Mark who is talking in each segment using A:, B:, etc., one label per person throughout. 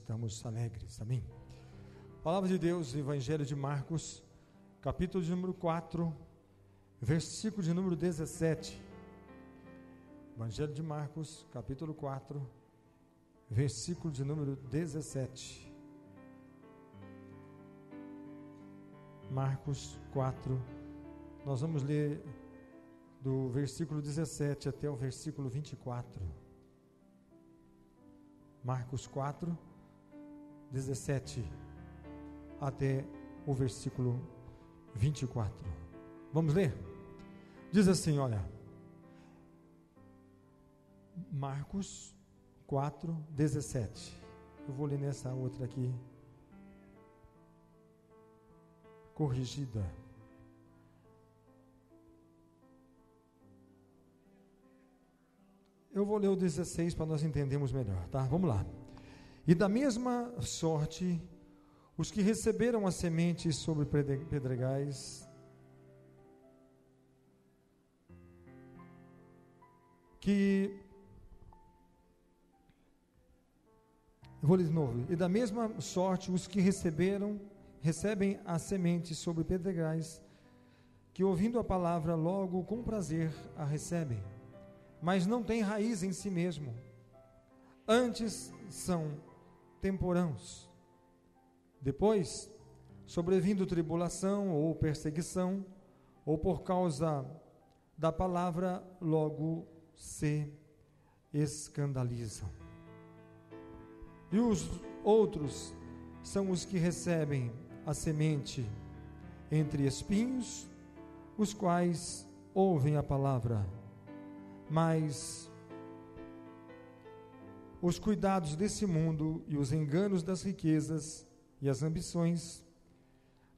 A: estamos alegres. Amém. Palavra de Deus, Evangelho de Marcos, capítulo de número 4, versículo de número 17. Evangelho de Marcos, capítulo 4, versículo de número 17. Marcos 4, nós vamos ler do versículo 17 até o versículo 24. Marcos 4, 17 até o versículo 24. Vamos ler? Diz assim, olha, Marcos 4, 17. Eu vou ler nessa outra aqui, corrigida. Eu vou ler o 16 para nós entendermos melhor, tá? Vamos lá. E da mesma sorte, os que receberam as sementes sobre pedregais, eu vou ler de novo. E da mesma sorte, os que recebem as sementes sobre pedregais, que ouvindo a palavra logo com prazer a recebem, mas não têm raiz em si mesmo, antes são temporãos. Depois, sobrevindo tribulação ou perseguição, ou por causa da palavra, logo se escandalizam. E os outros são os que recebem a semente entre espinhos, os quais ouvem a palavra, mas os cuidados desse mundo e os enganos das riquezas e as ambições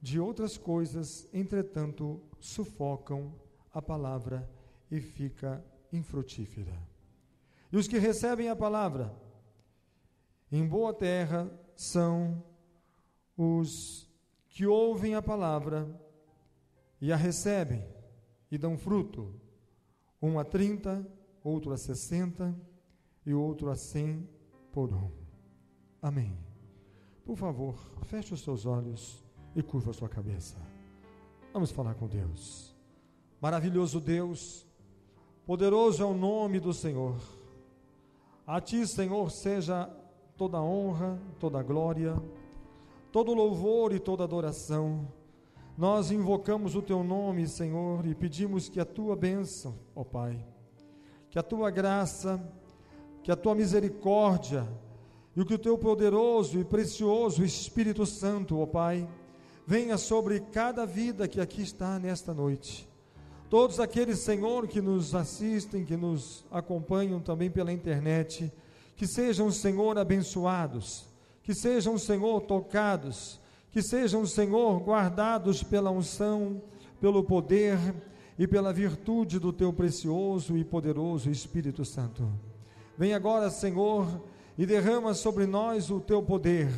A: de outras coisas, entretanto, sufocam a palavra e fica infrutífera. E os que recebem a palavra em boa terra são os que ouvem a palavra e a recebem e dão fruto, um a 30, outro a 60 e outro a 100 por um. Amém. Por favor, feche os seus olhos e curva a sua cabeça. Vamos falar com Deus. Maravilhoso Deus, poderoso é o nome do Senhor. A Ti, Senhor, seja toda honra, toda glória, todo louvor e toda adoração. Nós invocamos o Teu nome, Senhor, e pedimos que a Tua bênção, ó Pai, que a Tua graça, que a Tua misericórdia e que o Teu poderoso e precioso Espírito Santo, ó Pai, venha sobre cada vida que aqui está nesta noite. Todos aqueles, Senhor, que nos assistem, que nos acompanham também pela internet, que sejam, Senhor, abençoados, que sejam, Senhor, tocados, que sejam, Senhor, guardados pela unção, pelo poder e pela virtude do Teu precioso e poderoso Espírito Santo. Vem agora, Senhor, e derrama sobre nós o Teu poder,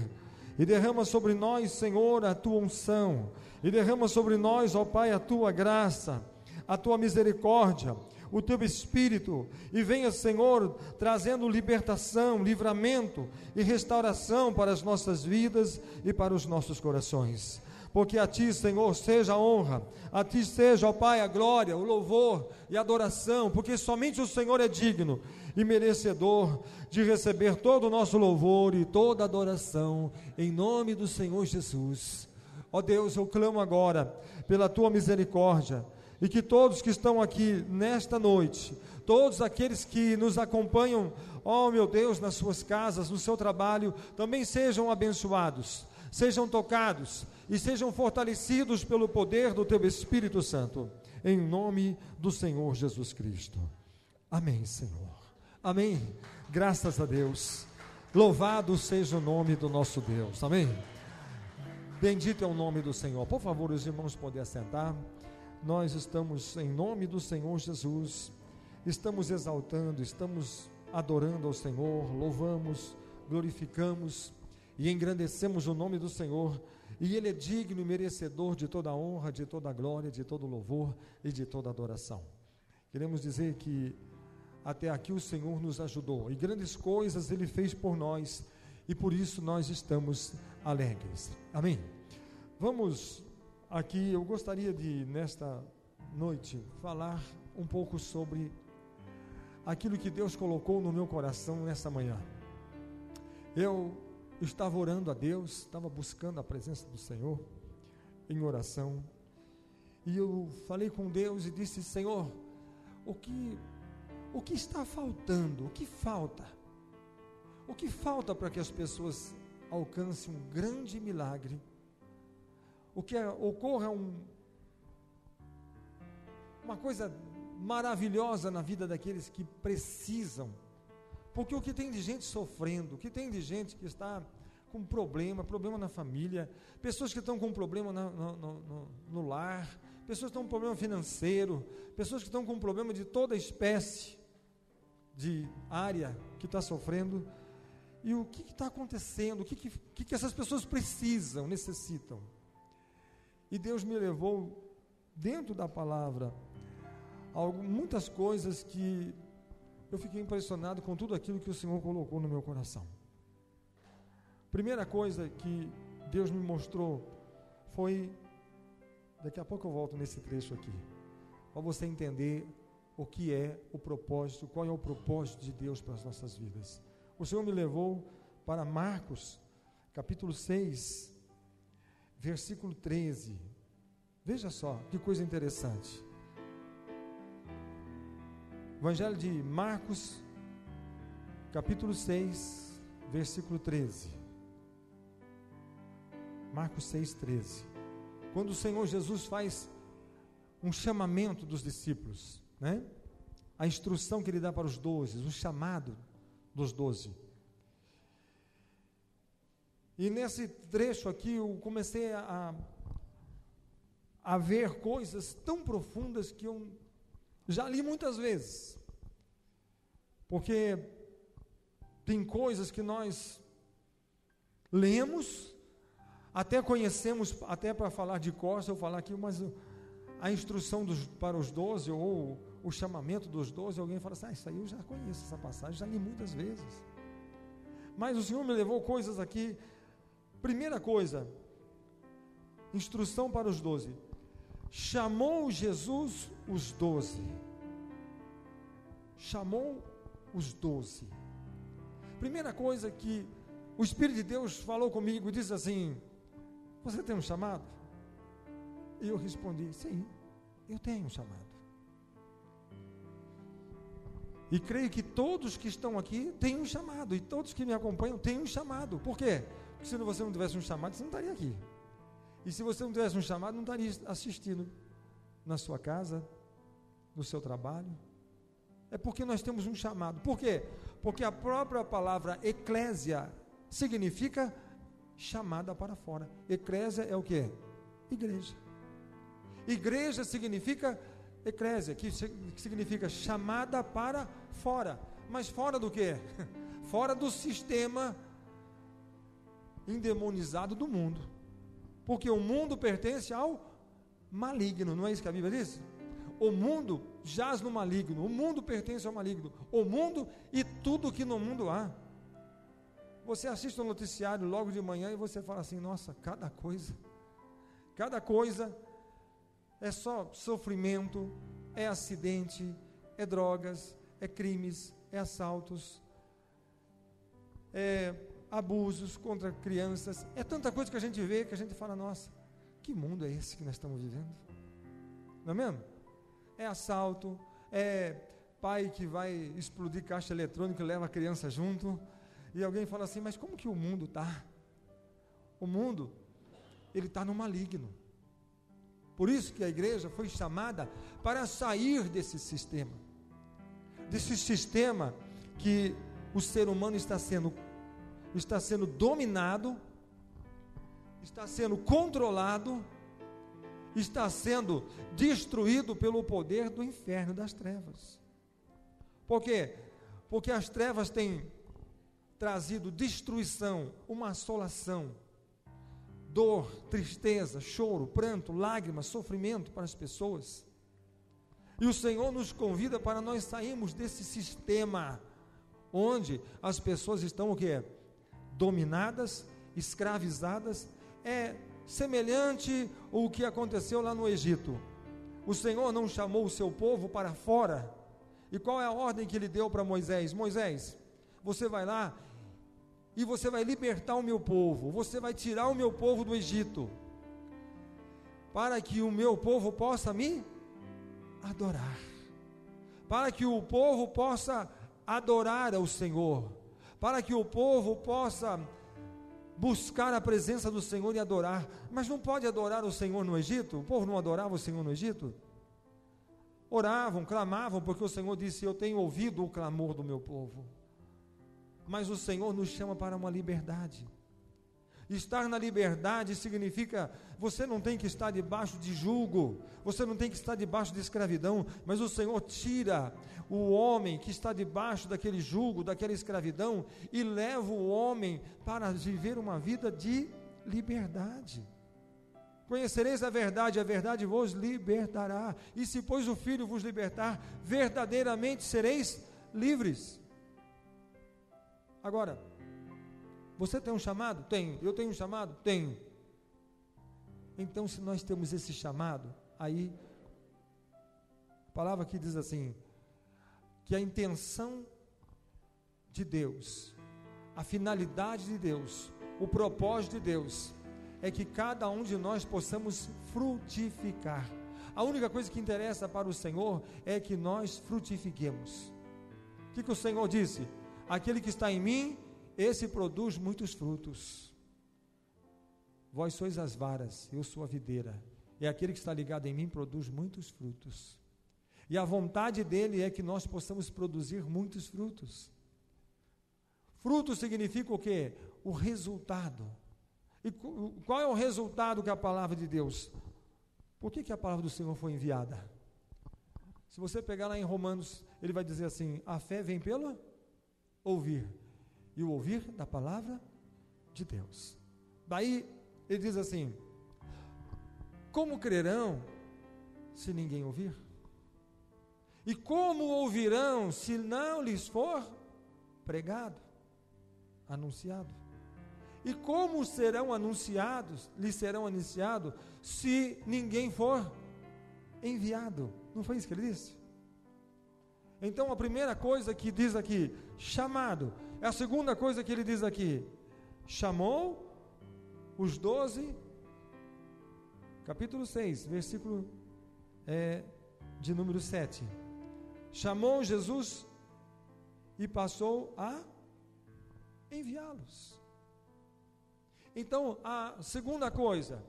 A: e derrama sobre nós, Senhor, a Tua unção, e derrama sobre nós, ó Pai, a Tua graça, a Tua misericórdia, o Teu Espírito, e venha, Senhor, trazendo libertação, livramento e restauração para as nossas vidas e para os nossos corações, porque a Ti, Senhor, seja a honra, a Ti seja, ó Pai, a glória, o louvor e a adoração, porque somente o Senhor é digno e merecedor de receber todo o nosso louvor e toda a adoração, em nome do Senhor Jesus. Ó Deus, eu clamo agora pela Tua misericórdia, e que todos que estão aqui nesta noite, todos aqueles que nos acompanham, ó meu Deus, nas suas casas, no seu trabalho, também sejam abençoados, sejam tocados e sejam fortalecidos pelo poder do Teu Espírito Santo, em nome do Senhor Jesus Cristo. Amém, Senhor. Amém. Graças a Deus. Louvado seja o nome do nosso Deus. Amém. Bendito é o nome do Senhor. Por favor, os irmãos podem assentar. Nós estamos, em nome do Senhor Jesus, estamos exaltando, estamos adorando ao Senhor, louvamos, glorificamos e engrandecemos o nome do Senhor, e Ele é digno e merecedor de toda a honra, de toda a glória, de todo o louvor e de toda a adoração. Queremos dizer que até aqui o Senhor nos ajudou, e grandes coisas Ele fez por nós, e por isso nós estamos alegres. Amém? Vamos aqui, eu gostaria de, nesta noite, falar um pouco sobre aquilo que Deus colocou no meu coração nessa manhã. Eu estava orando a Deus, estava buscando a presença do Senhor em oração, e eu falei com Deus e disse: Senhor, o que está faltando? O que falta? O que falta para que as pessoas alcancem um grande milagre? O que ocorra uma coisa maravilhosa na vida daqueles que precisam? Porque o que tem de gente sofrendo, o que tem de gente que está com problema na família, pessoas que estão com problema no lar, pessoas que estão com problema financeiro, pessoas que estão com problema de toda espécie de área que está sofrendo. E o que está acontecendo? O que essas pessoas precisam, necessitam? E Deus me levou dentro da palavra muitas coisas que eu fiquei impressionado com tudo aquilo que o Senhor colocou no meu coração. Primeira coisa que Deus me mostrou foi, daqui a pouco eu volto nesse trecho aqui, para você entender o que é o propósito, qual é o propósito de Deus para as nossas vidas. O Senhor me levou para Marcos, capítulo 6, versículo 13. Veja só, que coisa interessante. Evangelho de Marcos, capítulo 6, versículo 13. Marcos 6, 13. Quando o Senhor Jesus faz um chamamento dos discípulos, né? A instrução que Ele dá para os 12, o chamado dos 12. E nesse trecho aqui eu comecei a ver coisas tão profundas que eu já li muitas vezes, porque tem coisas que nós lemos, até conhecemos, até para falar de cor, se eu falar aqui, mas a instrução para os 12, ou o chamamento dos 12, alguém fala assim: isso aí eu já conheço, essa passagem, já li muitas vezes. Mas o Senhor me levou coisas aqui. Primeira coisa, instrução para os 12. Chamou Jesus os 12. Chamou os 12. Primeira coisa que o Espírito de Deus falou comigo, disse assim: você tem um chamado? E eu respondi: sim, eu tenho um chamado. E creio que todos que estão aqui têm um chamado, e todos que me acompanham têm um chamado. Por quê? Porque se você não tivesse um chamado, você não estaria aqui. E se você não tivesse um chamado, não estaria assistindo na sua casa, no seu trabalho. É porque nós temos um chamado. Por quê? Porque a própria palavra eclésia significa chamada para fora. Eclésia é o quê? Igreja. Igreja significa eclésia, que significa chamada para fora. Mas fora do quê? Fora do sistema endemonizado do mundo. Porque o mundo pertence ao maligno, não é isso que a Bíblia diz? O mundo jaz no maligno, o mundo pertence ao maligno, o mundo e tudo que no mundo há. Você assiste o noticiário logo de manhã e você fala assim: nossa, cada coisa é só sofrimento, é acidente, é drogas, é crimes, é assaltos, é abusos contra crianças, é tanta coisa que a gente vê, que a gente fala: nossa, que mundo é esse que nós estamos vivendo? Não é mesmo? É assalto, é pai que vai explodir caixa eletrônica e leva a criança junto, e alguém fala assim: mas como que o mundo está? O mundo, ele está no maligno. Por isso que a igreja foi chamada para sair desse sistema que o ser humano está sendo dominado, está sendo controlado, está sendo destruído pelo poder do inferno, das trevas. Por quê? Porque as trevas têm trazido destruição, uma assolação, dor, tristeza, choro, pranto, lágrimas, sofrimento para as pessoas. E o Senhor nos convida para nós sairmos desse sistema onde as pessoas estão o quê? dominadas, escravizadas. É semelhante ao que aconteceu lá no Egito. O Senhor não chamou o seu povo para fora. E qual é a ordem que ele deu para Moisés? Moisés, você vai lá e você vai libertar o meu povo, você vai tirar o meu povo do Egito, para que o meu povo possa me adorar, para que o povo possa adorar ao Senhor, para que o povo possa buscar a presença do Senhor e adorar. Mas não pode adorar o Senhor no Egito? O povo não adorava o Senhor no Egito? Oravam, clamavam, porque o Senhor disse: eu tenho ouvido o clamor do meu povo. Mas o Senhor nos chama para uma liberdade. Estar na liberdade significa, você não tem que estar debaixo de jugo, você não tem que estar debaixo de escravidão, mas o Senhor tira o homem que está debaixo daquele jugo, daquela escravidão, e leva o homem para viver uma vida de liberdade. Conhecereis a verdade vos libertará, e se pois o Filho vos libertar, verdadeiramente sereis livres. Agora, você tem um chamado? Tenho. Eu tenho um chamado? Tenho. Então, se nós temos esse chamado, aí, a palavra aqui diz assim, que a intenção de Deus, a finalidade de Deus, o propósito de Deus, é que cada um de nós possamos frutificar. A única coisa que interessa para o Senhor é que nós frutifiquemos. O que o Senhor disse? Aquele que está em mim, esse produz muitos frutos. Vós sois as varas, eu sou a videira, e aquele que está ligado em mim produz muitos frutos. E a vontade dele é que nós possamos produzir muitos frutos. Fruto significa o quê? O resultado. E qual é o resultado que a palavra de Deus? Por que a palavra do Senhor foi enviada? Se você pegar lá em Romanos, ele vai dizer assim: a fé vem pelo ouvir, e o ouvir da palavra de Deus. Daí ele diz assim: como crerão se ninguém ouvir? E como ouvirão se não lhes for pregado, anunciado? E como serão anunciados, lhes serão anunciados, se ninguém for enviado? Não foi isso que ele disse? Então a primeira coisa que diz aqui, chamado. É a segunda coisa que ele diz aqui, chamou os 12, capítulo 6, versículo de número 7. Chamou Jesus e passou a enviá-los. Então, a segunda coisa,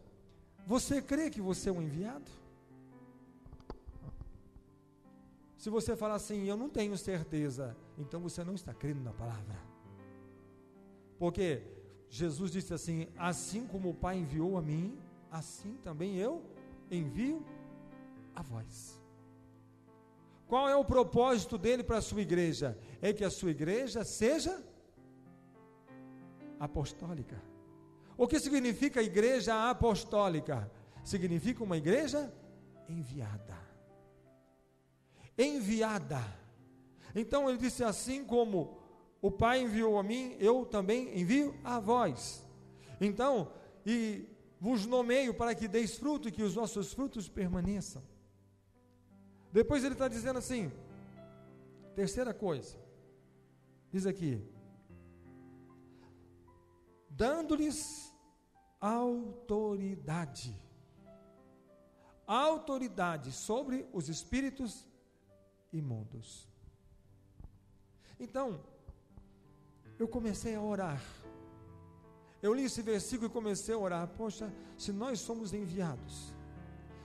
A: você crê que você é um enviado? Se você falar assim, eu não tenho certeza, então você não está crendo na palavra. Porque Jesus disse assim: assim como o Pai enviou a mim, assim também eu envio a vós. Qual é o propósito dele para a sua igreja? É que a sua igreja seja apostólica. O que significa igreja apostólica? Significa uma igreja enviada. Enviada. Então ele disse: assim como o Pai enviou a mim, eu também envio a vós. Então, e vos nomeio para que deis fruto e que os vossos frutos permaneçam. Depois ele está dizendo assim, terceira coisa, diz aqui: dando-lhes autoridade. Autoridade sobre os espíritos imundos. Então, eu comecei a orar. Eu li esse versículo e comecei a orar. Poxa, se nós somos enviados,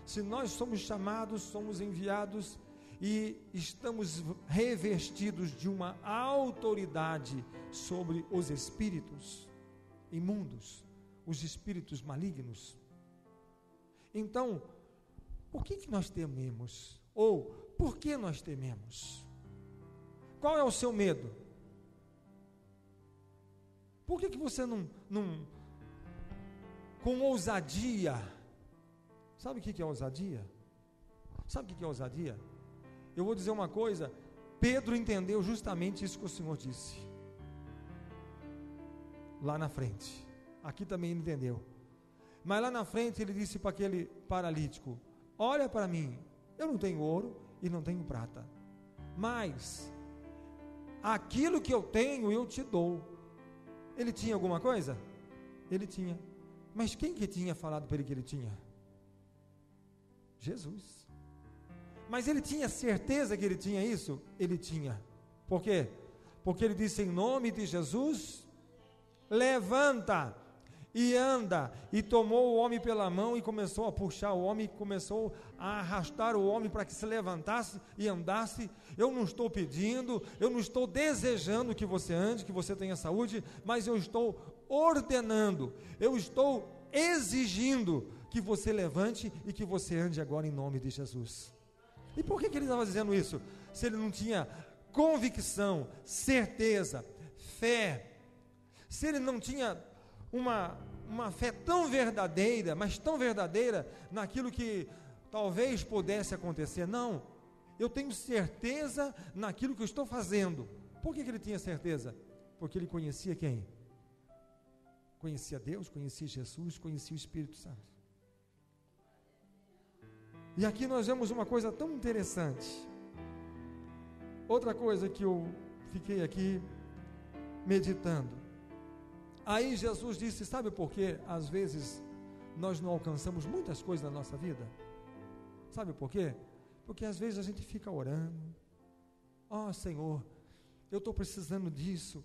A: se nós somos chamados, somos enviados e estamos revestidos de uma autoridade sobre os espíritos imundos, os espíritos malignos. Então, o que nós tememos? Ou, por que nós tememos? Qual é o seu medo? Por que você não com ousadia? Sabe o que é ousadia? Sabe o que é ousadia? Eu vou dizer uma coisa, Pedro entendeu justamente isso que o Senhor disse. lá na frente. Aqui também ele entendeu. Mas lá na frente ele disse para aquele paralítico: olha para mim, eu não tenho ouro e não tenho prata, mas aquilo que eu tenho eu te dou. Ele tinha alguma coisa? Ele tinha. Mas quem que tinha falado para ele que ele tinha? Jesus. Mas ele tinha certeza que ele tinha isso? Ele tinha. Por quê? Porque ele disse: em nome de Jesus, levanta e anda, e tomou o homem pela mão e começou a puxar o homem, começou a arrastar o homem para que se levantasse e andasse. Eu não estou pedindo, eu não estou desejando que você ande, que você tenha saúde, mas eu estou ordenando, eu estou exigindo que você levante e que você ande agora em nome de Jesus. E por que ele estava dizendo isso? Se ele não tinha convicção, certeza, fé, se ele não tinha uma fé tão verdadeira, mas tão verdadeira naquilo que talvez pudesse acontecer. Não, eu tenho certeza naquilo que eu estou fazendo. Por que ele tinha certeza? Porque ele conhecia quem? Conhecia Deus, conhecia Jesus, conhecia o Espírito Santo. E aqui nós vemos uma coisa tão interessante. Outra coisa que eu fiquei aqui meditando. Aí Jesus disse: sabe por que às vezes nós não alcançamos muitas coisas na nossa vida? Sabe por quê? Porque às vezes a gente fica orando: ó Senhor, eu estou precisando disso.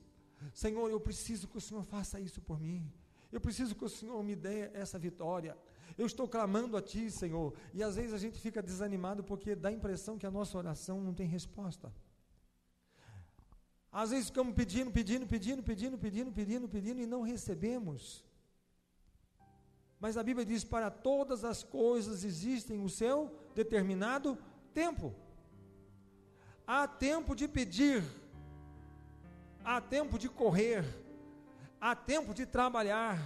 A: Senhor, eu preciso que o Senhor faça isso por mim. Eu preciso que o Senhor me dê essa vitória. Eu estou clamando a Ti, Senhor. E às vezes a gente fica desanimado porque dá a impressão que a nossa oração não tem resposta. Às vezes ficamos pedindo e não recebemos. Mas a Bíblia diz: para todas as coisas existem o seu determinado tempo. Há tempo de pedir, há tempo de correr, há tempo de trabalhar,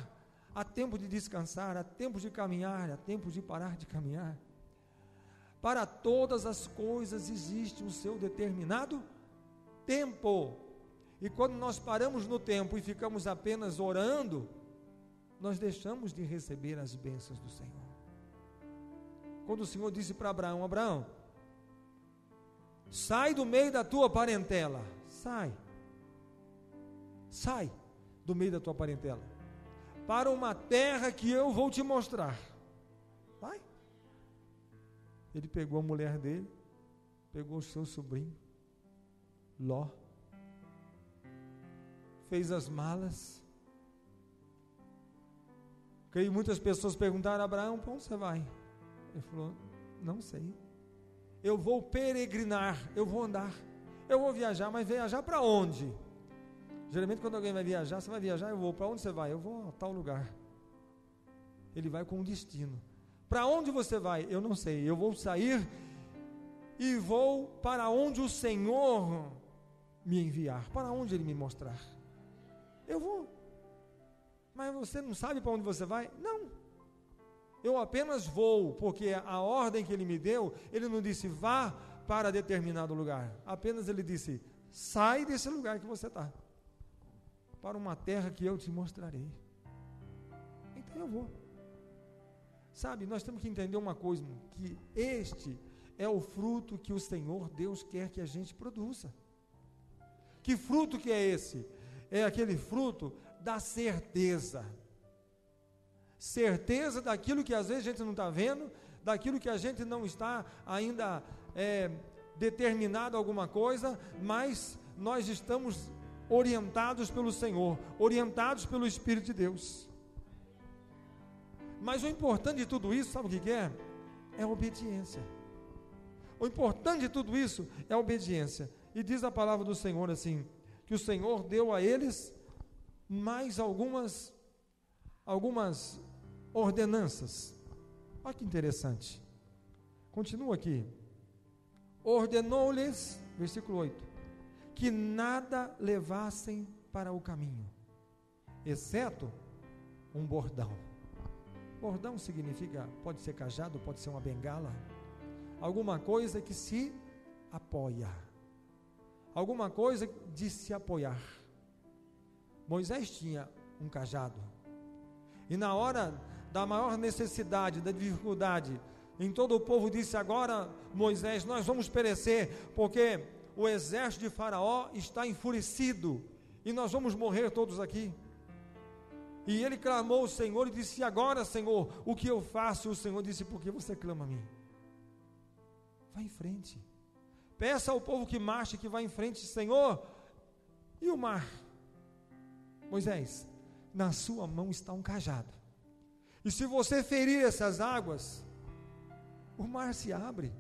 A: há tempo de descansar, há tempo de caminhar, há tempo de parar de caminhar. Para todas as coisas existe o seu determinado tempo. E quando nós paramos no tempo e ficamos apenas orando, nós deixamos de receber as bênçãos do Senhor. Quando o Senhor disse para Abraão: Abraão, sai do meio da tua parentela, sai do meio da tua parentela, para uma terra que eu vou te mostrar. Vai. Ele pegou a mulher dele, pegou o seu sobrinho Ló, fez as malas. Creio muitas pessoas perguntaram: Abraão, para onde você vai? Ele falou: não sei, eu vou peregrinar, eu vou andar, eu vou viajar. Mas viajar para onde? Geralmente quando alguém vai viajar, você vai viajar, eu vou, para onde você vai? Eu vou a tal lugar. Ele vai com um destino. Para onde você vai? Eu não sei, eu vou sair e vou para onde o Senhor me enviar, para onde Ele me mostrar. Eu vou. Mas você não sabe para onde você vai? Não. Eu apenas vou, porque a ordem que Ele me deu, Ele não disse vá para determinado lugar. Apenas Ele disse: sai desse lugar que você está, para uma terra que eu te mostrarei. Então eu vou. Sabe, nós temos que entender uma coisa, que este é o fruto que o Senhor Deus quer que a gente produza. Que fruto que é esse? É aquele fruto da certeza. Certeza daquilo que às vezes a gente não está vendo, daquilo que a gente não está ainda determinado a alguma coisa, mas nós estamos orientados pelo Senhor, orientados pelo Espírito de Deus. Mas o importante de tudo isso, sabe o que é? É a obediência. O importante de tudo isso é a obediência. E diz a palavra do Senhor assim, que o Senhor deu a eles mais algumas ordenanças. Olha que interessante. Continua aqui. Ordenou-lhes, versículo 8, que nada levassem para o caminho, exceto um bordão. Bordão significa, pode ser cajado, pode ser uma bengala, alguma coisa que se apoia, alguma coisa de se apoiar. Moisés tinha um cajado. E na hora da maior necessidade, da dificuldade, em todo o povo disse: agora, Moisés, nós vamos perecer, porque o exército de Faraó está enfurecido, e nós vamos morrer todos aqui. E ele clamou ao Senhor e disse: agora, Senhor, o que eu faço? E o Senhor disse: por que você clama a mim? Vá em frente, peça ao povo que marche, que vá em frente. Senhor, e o mar? Moisés, na sua mão está um cajado, e se você ferir essas águas, o mar se abre.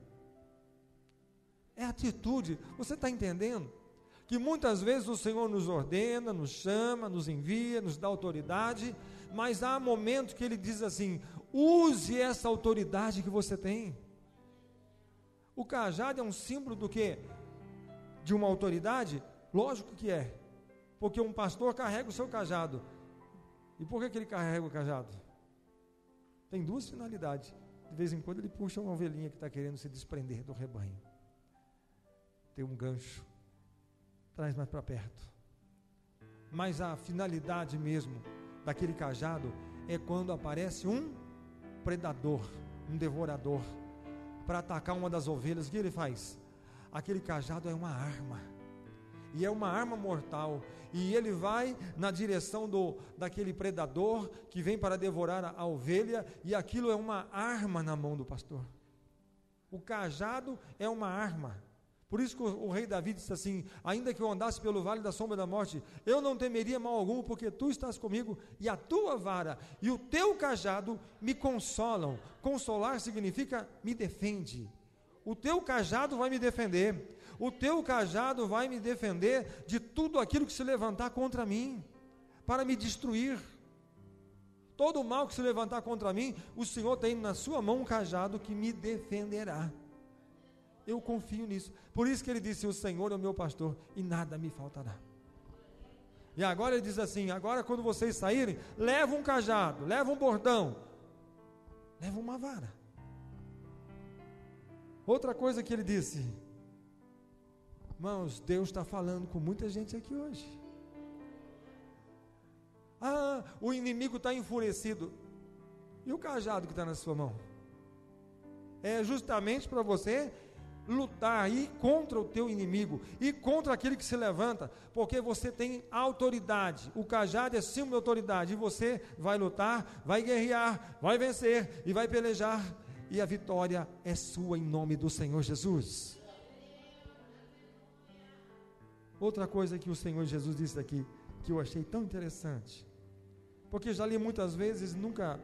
A: É atitude. Você está entendendo? Que muitas vezes o Senhor nos ordena, nos chama, nos envia, nos dá autoridade, mas há momentos que Ele diz assim: use essa autoridade que você tem. O cajado é um símbolo do quê? De uma autoridade? Lógico que é, porque um pastor carrega o seu cajado. E por que ele carrega o cajado? Tem duas finalidades. De vez em quando ele puxa uma ovelhinha que está querendo se desprender do rebanho. Tem um gancho, traz mais para perto. Mas a finalidade mesmo daquele cajado é quando aparece um predador, um devorador, para atacar uma das ovelhas. O que ele faz? Aquele cajado é uma arma, e é uma arma mortal, e ele vai na direção daquele predador que vem para devorar a ovelha, e aquilo é uma arma na mão do pastor. O cajado é uma arma. Por isso que o rei Davi disse assim: ainda que eu andasse pelo vale da sombra da morte, eu não temeria mal algum, porque tu estás comigo, e a tua vara e o teu cajado me consolam. Consolar significa me defende. O teu cajado vai me defender. O teu cajado vai me defender de tudo aquilo que se levantar contra mim, para me destruir. Todo o mal que se levantar contra mim, o Senhor tem na sua mão um cajado que me defenderá. Eu confio nisso. Por isso que ele disse: o Senhor é o meu pastor e nada me faltará. E agora ele diz assim: agora quando vocês saírem, leva um cajado, leva um bordão, leva uma vara. Outra coisa que ele disse: irmãos, Deus está falando com muita gente aqui hoje. Ah, o inimigo está enfurecido. E o cajado que está na sua mão? É justamente para você lutar, ir contra o teu inimigo, ir contra aquele que se levanta, porque você tem autoridade. O cajado é símbolo de autoridade, e você vai lutar, vai guerrear, vai vencer e vai pelejar, e a vitória é sua em nome do Senhor Jesus. Outra coisa que o Senhor Jesus disse aqui, que eu achei tão interessante, porque já li muitas vezes, nunca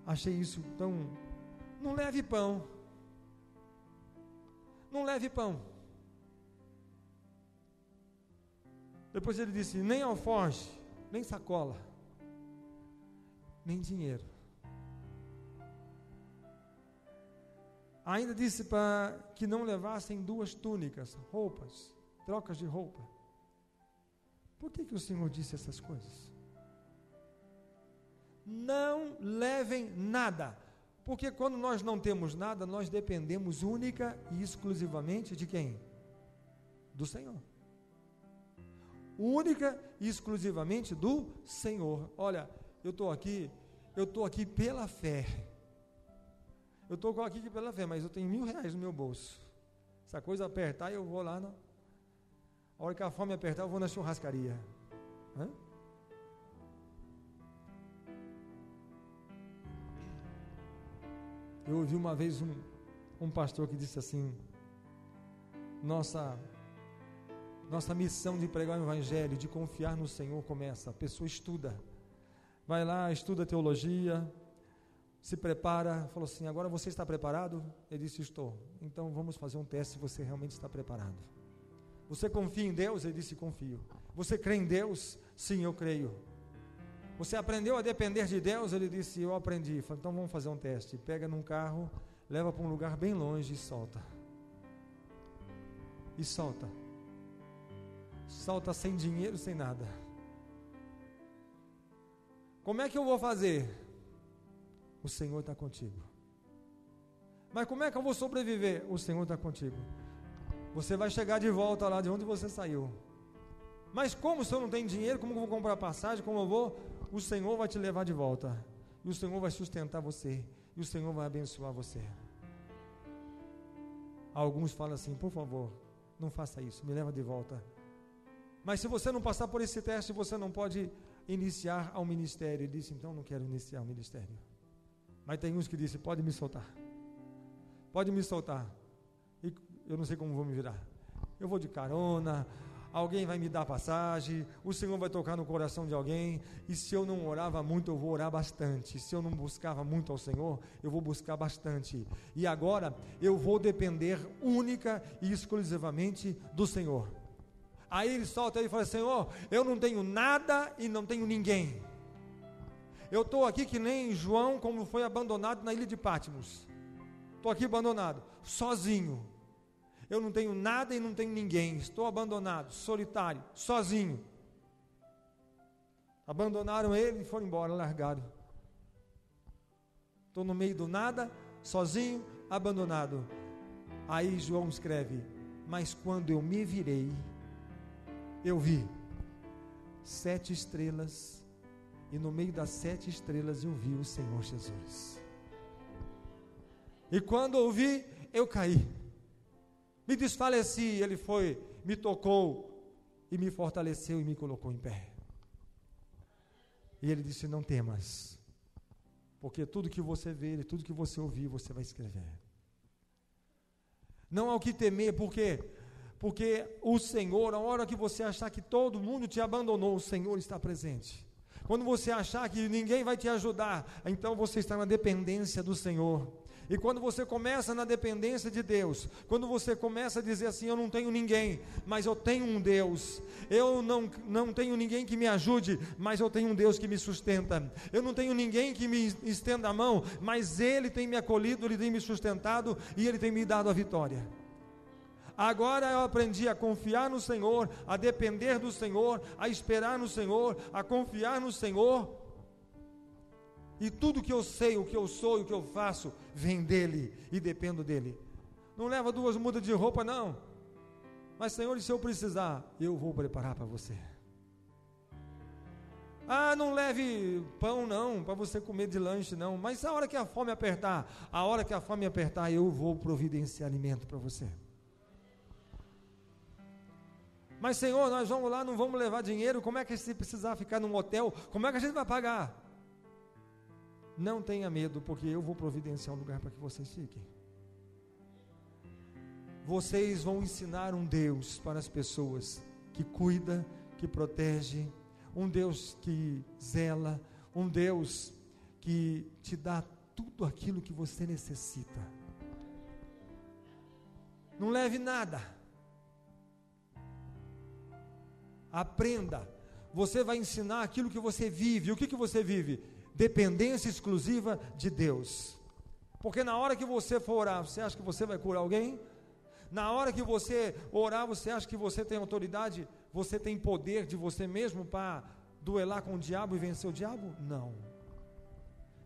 A: achei isso tão... Não leve pão. Não leve pão. Depois ele disse: nem alforje, nem sacola, nem dinheiro. Ainda disse para que não levassem 2 túnicas, roupas, trocas de roupa. Por que o Senhor disse essas coisas? Não levem nada. Porque quando nós não temos nada, nós dependemos única e exclusivamente de quem? Do Senhor. Única e exclusivamente do Senhor. Olha, eu estou aqui pela fé. Eu estou aqui pela fé, mas eu tenho R$1.000 no meu bolso. Se a coisa apertar, eu vou lá. A hora que a fome apertar, eu vou na churrascaria. Hã? Eu ouvi uma vez um pastor que disse assim: nossa missão de pregar o evangelho, de confiar no Senhor começa. A pessoa estuda, vai lá, estuda teologia, se prepara, falou assim: agora você está preparado? Ele disse: estou. Então vamos fazer um teste se você realmente está preparado. Você confia em Deus? Ele disse: confio. Você crê em Deus? Sim, eu creio. Você aprendeu a depender de Deus? Ele disse: eu aprendi. Falei: então vamos fazer um teste. Pega num carro, leva para um lugar bem longe e solta. E solta. Solta sem dinheiro, sem nada. Como é que eu vou fazer? O Senhor está contigo. Mas como é que eu vou sobreviver? O Senhor está contigo. Você vai chegar de volta lá de onde você saiu. Mas como se eu não tenho dinheiro, como eu vou comprar passagem, como eu vou? O Senhor vai te levar de volta, e o Senhor vai sustentar você, e o Senhor vai abençoar você. Alguns falam assim: por favor, não faça isso, me leva de volta. Mas se você não passar por esse teste, você não pode iniciar ao ministério. Ele disse: então não quero iniciar o ministério. Mas tem uns que dizem: pode me soltar, e eu não sei como vou me virar, eu vou de carona, alguém vai me dar passagem, o Senhor vai tocar no coração de alguém, e se eu não orava muito, eu vou orar bastante, se eu não buscava muito ao Senhor, eu vou buscar bastante, e agora eu vou depender única e exclusivamente do Senhor. Aí ele solta e fala: Senhor, eu não tenho nada e não tenho ninguém, eu estou aqui que nem João, como foi abandonado na ilha de Patmos, estou aqui abandonado, sozinho, eu não tenho nada e não tenho ninguém, estou abandonado, solitário, sozinho. Abandonaram ele e foram embora, largaram. Estou no meio do nada, sozinho, abandonado. Aí João escreve: mas quando eu me virei, eu vi 7 estrelas, e no meio das 7 estrelas eu vi o Senhor Jesus. E quando eu vi, eu caí, me desfaleci. Ele foi, me tocou e me fortaleceu e me colocou em pé. E ele disse: não temas, porque tudo que você ver e tudo que você ouvir, você vai escrever. Não há o que temer, porque o Senhor, a hora que você achar que todo mundo te abandonou, o Senhor está presente. Quando você achar que ninguém vai te ajudar, então você está na dependência do Senhor. E quando você começa na dependência de Deus, quando você começa a dizer assim: eu não tenho ninguém, mas eu tenho um Deus, eu não tenho ninguém que me ajude, mas eu tenho um Deus que me sustenta, eu não tenho ninguém que me estenda a mão, mas Ele tem me acolhido, Ele tem me sustentado e Ele tem me dado a vitória. Agora eu aprendi a confiar no Senhor, a depender do Senhor, a esperar no Senhor, a confiar no Senhor. E tudo que eu sei, o que eu sou e o que eu faço, vem dEle e dependo dEle. Não leva 2 mudas de roupa, não. Mas, Senhor, se eu precisar, eu vou preparar para você. Ah, não leve pão, não, para você comer de lanche, não. Mas a hora que a fome apertar, eu vou providenciar alimento para você. Mas, Senhor, nós vamos lá, não vamos levar dinheiro. Como é que se precisar ficar num hotel, como é que a gente vai pagar? Não tenha medo, porque eu vou providenciar um lugar para que vocês fiquem. Vocês vão ensinar um Deus para as pessoas que cuida, que protege, um Deus que zela, um Deus que te dá tudo aquilo que você necessita. Não leve nada. Aprenda. Você vai ensinar aquilo que você vive. O que você vive? Dependência exclusiva de Deus. Porque na hora que você for orar, você acha que você vai curar alguém? Na hora que você orar, você acha que você tem autoridade? Você tem poder de você mesmo para duelar com o diabo e vencer o diabo? Não.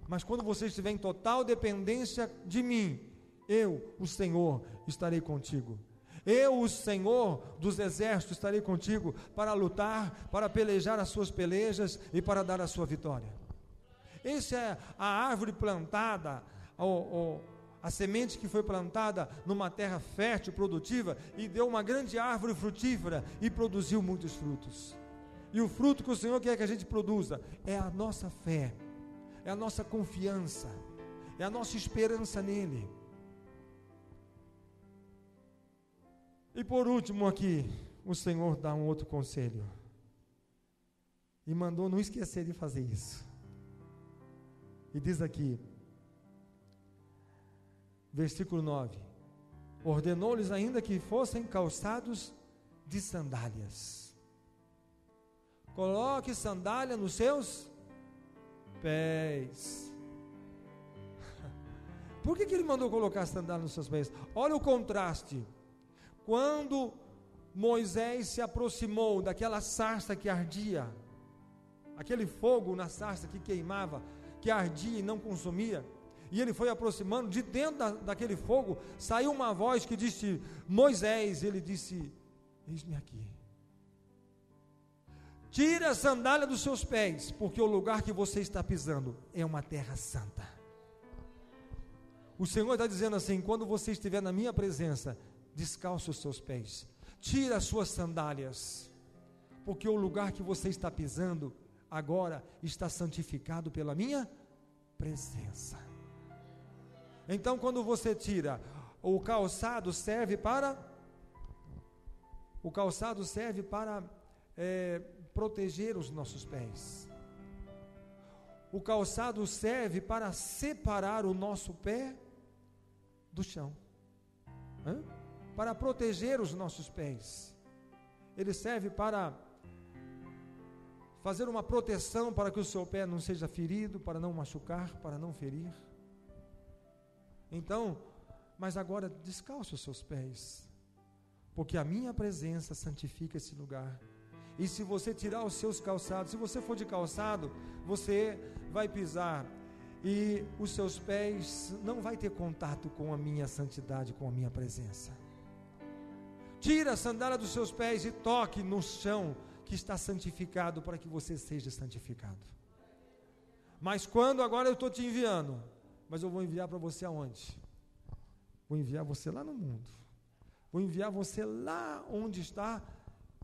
A: Mas quando você estiver em total dependência de mim, eu, o Senhor, estarei contigo. Eu, o Senhor dos exércitos, estarei contigo para lutar, para pelejar as suas pelejas e para dar a sua vitória. Essa é a árvore plantada, a semente que foi plantada numa terra fértil, produtiva, e deu uma grande árvore frutífera e produziu muitos frutos. E o fruto que o Senhor quer que a gente produza é a nossa fé, é a nossa confiança, é a nossa esperança nele. E por último aqui, o Senhor dá um outro conselho, e mandou não esquecer de fazer isso. E diz aqui, versículo 9: ordenou-lhes ainda que fossem calçados de sandálias. Coloque sandália nos seus pés. Por que ele mandou colocar sandália nos seus pés? Olha o contraste. Quando Moisés se aproximou daquela sarça que ardia, aquele fogo na sarça que queimava, que ardia e não consumia, e ele foi aproximando, de dentro daquele fogo, saiu uma voz que disse: Moisés. Ele disse: eis-me aqui. Tira a sandália dos seus pés, porque o lugar que você está pisando é uma terra santa. O Senhor está dizendo assim: quando você estiver na minha presença, descalça os seus pés, tira as suas sandálias, porque o lugar que você está pisando agora está santificado pela minha presença. Então, quando você tira, o calçado serve para proteger os nossos pés. O calçado serve para separar o nosso pé do chão, para proteger os nossos pés. Ele serve para fazer uma proteção para que o seu pé não seja ferido, para não machucar, para não ferir. Então, mas agora descalce os seus pés, porque a minha presença santifica esse lugar. E se você tirar os seus calçados, se você for de calçado, você vai pisar e os seus pés não vai ter contato com a minha santidade, com a minha presença. Tira a sandália dos seus pés e toque no chão que está santificado, para que você seja santificado. Mas quando agora eu estou te enviando, mas eu vou enviar para você aonde? Vou enviar você lá no mundo, vou enviar você lá onde está,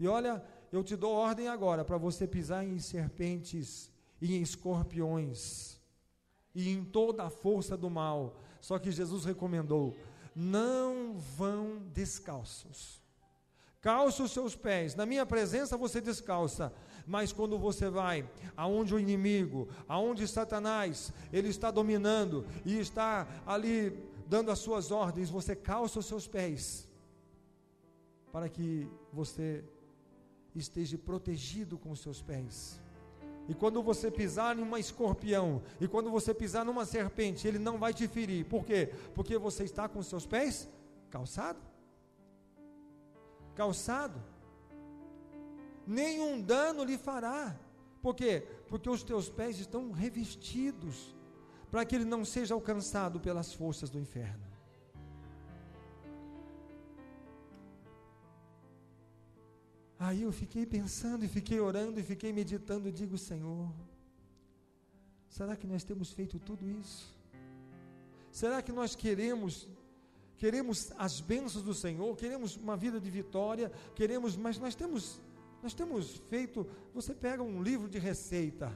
A: e olha, eu te dou ordem agora, para você pisar em serpentes, e em escorpiões, e em toda a força do mal. Só que Jesus recomendou: não vão descalços, calça os seus pés, na minha presença você descalça, mas quando você vai aonde o inimigo, aonde Satanás, ele está dominando, e está ali dando as suas ordens, você calça os seus pés, para que você esteja protegido com os seus pés. E quando você pisar em uma escorpião, e quando você pisar numa serpente, ele não vai te ferir. Por quê? Porque você está com os seus pés calçado. Calçado. Nenhum dano lhe fará. Por quê? Porque os teus pés estão revestidos, para que ele não seja alcançado pelas forças do inferno. Aí eu fiquei pensando, e fiquei orando, e fiquei meditando, e digo: Senhor, será que nós temos feito tudo isso? Será que nós queremos as bênçãos do Senhor, queremos uma vida de vitória, mas nós temos feito. Você pega um livro de receita,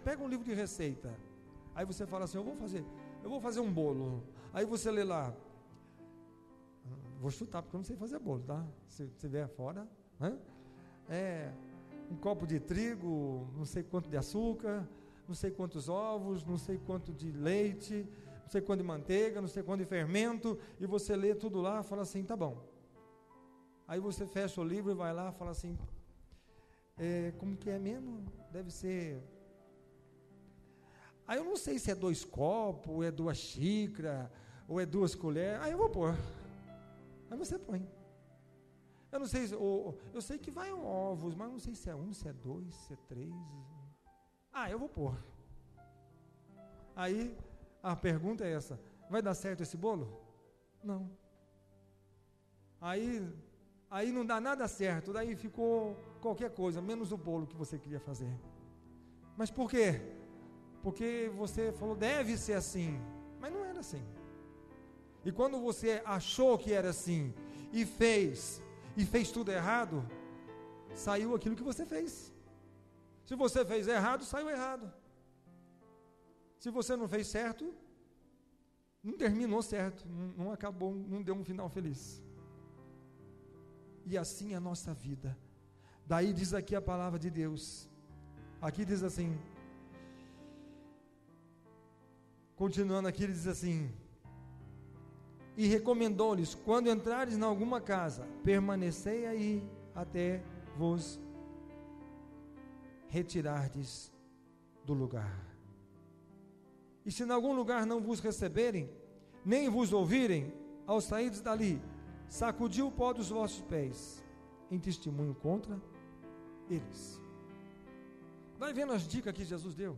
A: pega um livro de receita, aí você fala assim: eu vou fazer um bolo, aí você lê lá, vou chutar porque eu não sei fazer bolo, tá? Se tiver fora, um copo de trigo, não sei quanto de açúcar, não sei quantos ovos, não sei quanto de leite, não sei quanto de manteiga, não sei quanto de fermento, e você lê tudo lá, fala assim: tá bom. Aí você fecha o livro e vai lá, fala assim: como que é mesmo? Deve ser. Aí eu não sei se é 2 copos, ou é 2 xícaras, ou é 2 colheres. Aí eu vou pôr. Aí você põe. Eu não sei, eu sei que vai ovos, mas não sei se é 1, se é 2, se é 3. Eu vou pôr. Aí a pergunta é essa: vai dar certo esse bolo? Não. Aí não dá nada certo, daí ficou qualquer coisa, menos o bolo que você queria fazer. Mas por quê? Porque você falou: deve ser assim, mas não era assim. E quando você achou que era assim, e fez tudo errado, saiu aquilo que você fez. Se você fez errado, saiu errado. Se você não fez certo, não terminou certo, não acabou, não deu um final feliz. E assim é a nossa vida. Daí diz aqui a palavra de Deus, aqui diz assim, continuando aqui, ele diz assim: e recomendou-lhes: quando entrares em alguma casa, permanecei aí até vos retirardes do lugar. E se em algum lugar não vos receberem, nem vos ouvirem, ao sairdes dali, sacudi o pó dos vossos pés, em testemunho contra eles. Vai vendo as dicas que Jesus deu?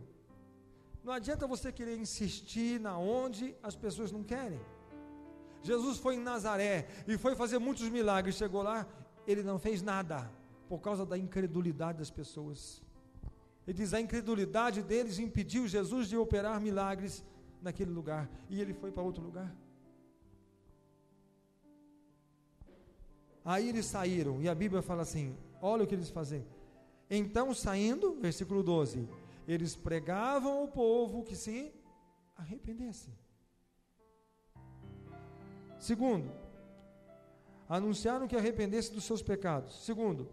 A: Não adianta você querer insistir na onde as pessoas não querem. Jesus foi em Nazaré e foi fazer muitos milagres, chegou lá, ele não fez nada. por causa da incredulidade das pessoas. Ele diz, a incredulidade deles impediu Jesus de operar milagres naquele lugar, e ele foi para outro lugar. Aí eles saíram, e a Bíblia fala assim, olha o que eles fazem. Então saindo, versículo 12, eles pregavam ao povo que se arrependesse. Segundo, anunciaram que arrependesse dos seus pecados. Segundo,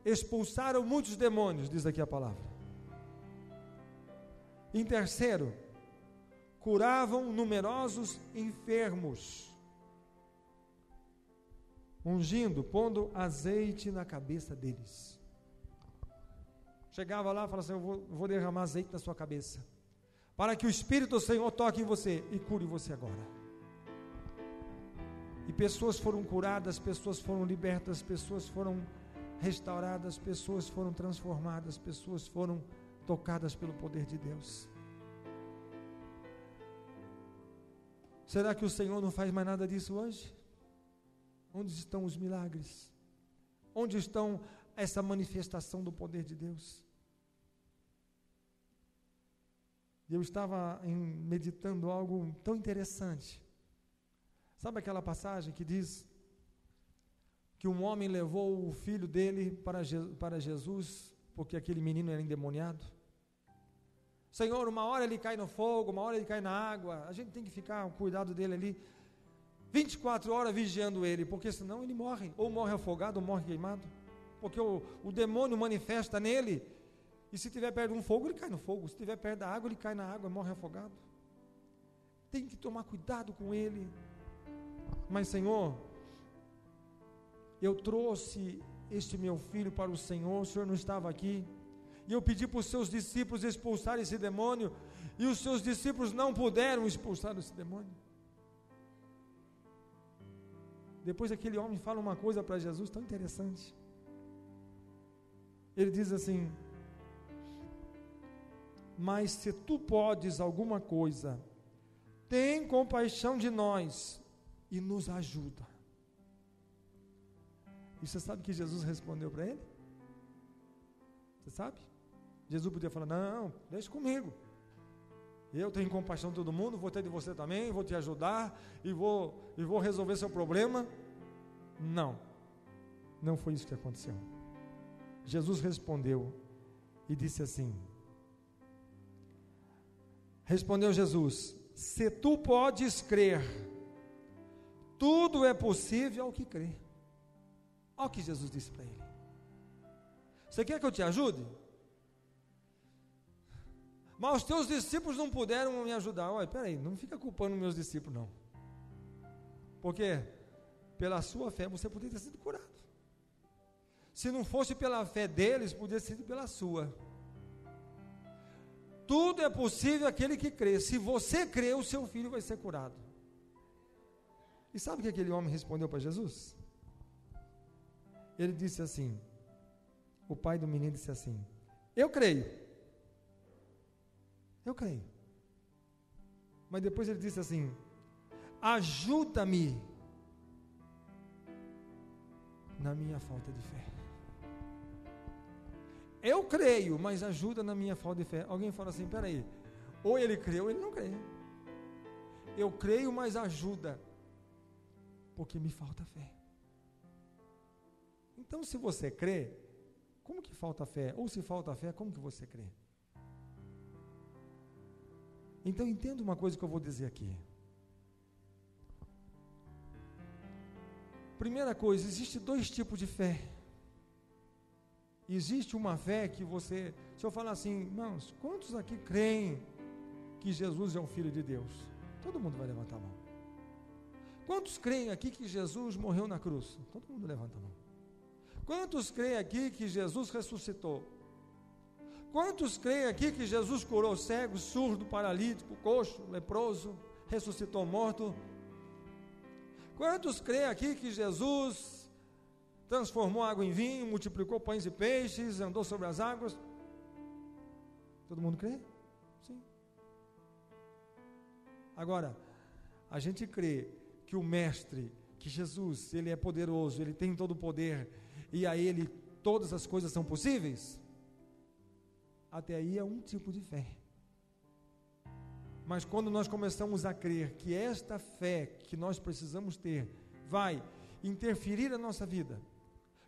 A: expulsaram muitos demônios, diz aqui a palavra. Em terceiro, curavam numerosos enfermos, ungindo, pondo azeite na cabeça deles. Chegava lá e falava assim, eu vou derramar azeite na sua cabeça, para que o Espírito do Senhor toque em você e cure você agora. E pessoas foram curadas, pessoas foram libertas, pessoas foram restauradas, pessoas foram transformadas, pessoas foram tocadas pelo poder de Deus. Será que o Senhor não faz mais nada disso hoje? Onde estão os milagres? Onde estão essa manifestação do poder de Deus? Eu estava meditando algo tão interessante. Sabe aquela passagem que diz que um homem levou o filho dele para Jesus, porque aquele menino era endemoniado? Senhor, uma hora ele cai no fogo, uma hora ele cai na água, a gente tem que ficar com cuidado dele ali, 24 horas vigiando ele, porque senão ele morre, ou morre afogado, ou morre queimado, porque o demônio manifesta nele, e se estiver perto de um fogo, ele cai no fogo, se estiver perto da água, ele cai na água e morre afogado. Tem que tomar cuidado com ele. Mas Senhor, eu trouxe este meu filho para o Senhor não estava aqui, e eu pedi para os seus discípulos expulsarem esse demônio, e os seus discípulos não puderam expulsar esse demônio. Depois aquele homem fala uma coisa para Jesus tão interessante. Ele diz assim, mas se tu podes alguma coisa, tem compaixão de nós e nos ajuda. E você sabe que Jesus respondeu para ele? Você sabe? Jesus podia falar, não, deixa comigo, eu tenho compaixão de todo mundo, vou ter de você também, vou te ajudar, e vou resolver seu problema. Não foi isso que aconteceu. Jesus respondeu e disse assim, respondeu Jesus, se tu podes crer, tudo é possível ao que crê. Olha o que Jesus disse para ele. Você quer que eu te ajude? Mas os teus discípulos não puderam me ajudar. Olha, peraí, não fica culpando meus discípulos não, porque pela sua fé você poderia ter sido curado. Se não fosse pela fé deles, poderia ter sido pela sua. Tudo é possível àquele que crê. Se você crê, o seu filho vai ser curado. E sabe o que aquele homem respondeu para Jesus? Ele disse assim, o pai do menino disse assim, eu creio. Mas depois ele disse assim, ajuda-me na minha falta de fé. Eu creio, mas ajuda na minha falta de fé. Alguém fala assim, peraí, ou ele crê ou ele não crê. Eu creio, mas ajuda, porque me falta fé. Então se você crê, como que falta fé? Ou se falta fé, como que você crê? Então entenda uma coisa que eu vou dizer aqui. Primeira coisa, existe dois tipos de fé. Existe uma fé que você, se eu falar assim, irmãos, quantos aqui creem que Jesus é o Filho de Deus? Todo mundo vai levantar a mão. Quantos creem aqui que Jesus morreu na cruz? Todo mundo levanta a mão. Quantos creem aqui que Jesus ressuscitou? Quantos creem aqui que Jesus curou cego, surdo, paralítico, coxo, leproso, ressuscitou morto? Quantos creem aqui que Jesus transformou água em vinho, multiplicou pães e peixes, andou sobre as águas? Todo mundo crê? Sim. Agora, a gente crê que o Mestre, que Jesus, Ele é poderoso, Ele tem todo o poder, e a Ele todas as coisas são possíveis? Até aí é um tipo de fé. Mas quando nós começamos a crer que esta fé que nós precisamos ter vai interferir na nossa vida,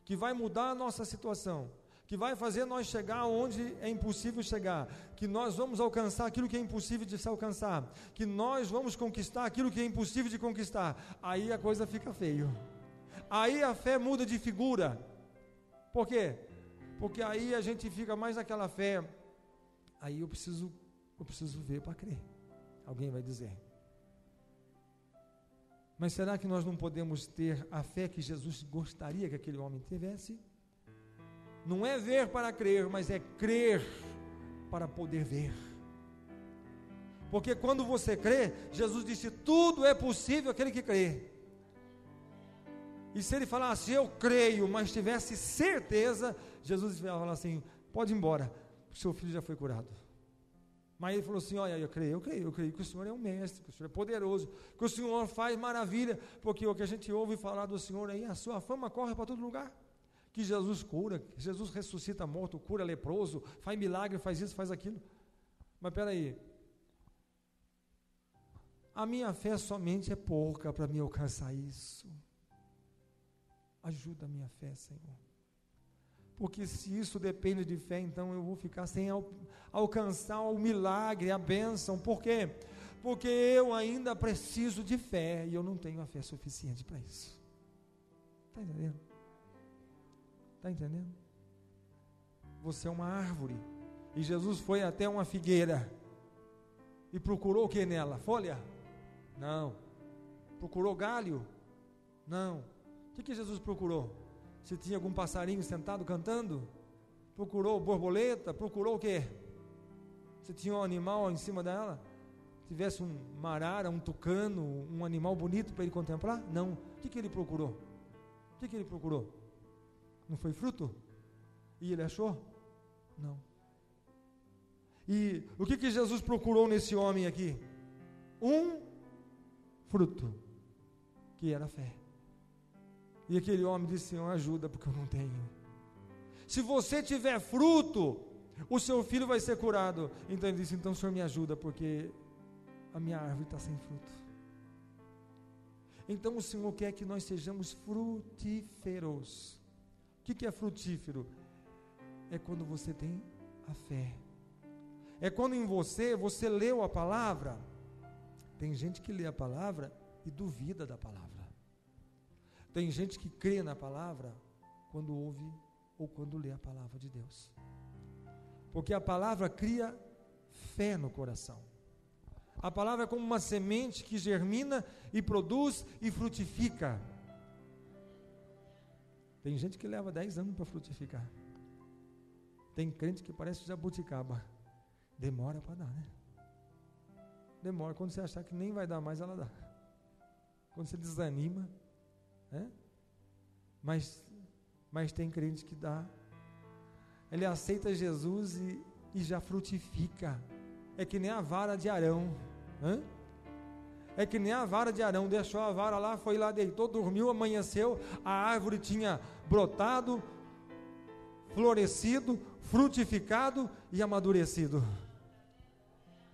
A: que vai mudar a nossa situação, que vai fazer nós chegar onde é impossível chegar, que nós vamos alcançar aquilo que é impossível de se alcançar, que nós vamos conquistar aquilo que é impossível de conquistar, aí a coisa fica feio. Aí a fé muda de figura. Por quê? Porque aí a gente fica mais naquela fé, aí eu preciso ver para crer. Alguém vai dizer. Mas será que nós não podemos ter a fé que Jesus gostaria que aquele homem tivesse? Não é ver para crer, mas é crer para poder ver. Porque quando você crê, Jesus disse, tudo é possível aquele que crê. E se ele falasse, eu creio, mas tivesse certeza, Jesus ia falar assim, pode ir embora, seu filho já foi curado. Mas ele falou assim, olha, eu creio que o Senhor é um mestre, que o Senhor é poderoso, que o Senhor faz maravilha, porque o que a gente ouve falar do Senhor aí, a sua fama corre para todo lugar, que Jesus cura, que Jesus ressuscita morto, cura leproso, faz milagre, faz isso, faz aquilo. Mas espera aí, a minha fé somente é pouca para me alcançar isso. Ajuda a minha fé, Senhor. Porque se isso depende de fé, então eu vou ficar sem alcançar o milagre, a bênção. Por quê? Porque eu ainda preciso de fé e eu não tenho a fé suficiente para isso. Está entendendo? Está entendendo? Você é uma árvore e Jesus foi até uma figueira e procurou o que nela? Folha? Não. Procurou galho? Não. O que Jesus procurou? Se tinha algum passarinho sentado cantando? Procurou borboleta? Procurou o quê? Se tinha um animal em cima dela? Tivesse uma arara, um tucano, um animal bonito para ele contemplar? Não. O que ele procurou? O que ele procurou? Não foi fruto? E ele achou? Não. E o que Jesus procurou nesse homem aqui? Um fruto, que era a fé. E aquele homem disse, Senhor, ajuda, porque eu não tenho. Se você tiver fruto, o seu filho vai ser curado. Então ele disse, então Senhor me ajuda, porque a minha árvore está sem fruto. Então o Senhor quer que nós sejamos frutíferos. O que é frutífero? É quando você tem a fé. É quando em você leu a palavra. Tem gente que lê a palavra e duvida da palavra. Tem gente que crê na palavra quando ouve ou quando lê a palavra de Deus. Porque a palavra cria fé no coração. A palavra é como uma semente que germina e produz e frutifica. Tem gente que leva 10 anos para frutificar. Tem crente que parece jabuticaba. Demora para dar, né? Demora. Quando você achar que nem vai dar mais, ela dá. Quando você desanima, né? Mas tem crente que dá. Ele aceita Jesus e já frutifica. É que nem a vara de Arão. É que nem a vara de Arão. Deixou a vara lá, foi lá, deitou, dormiu, amanheceu. A árvore tinha brotado, florescido, frutificado e amadurecido.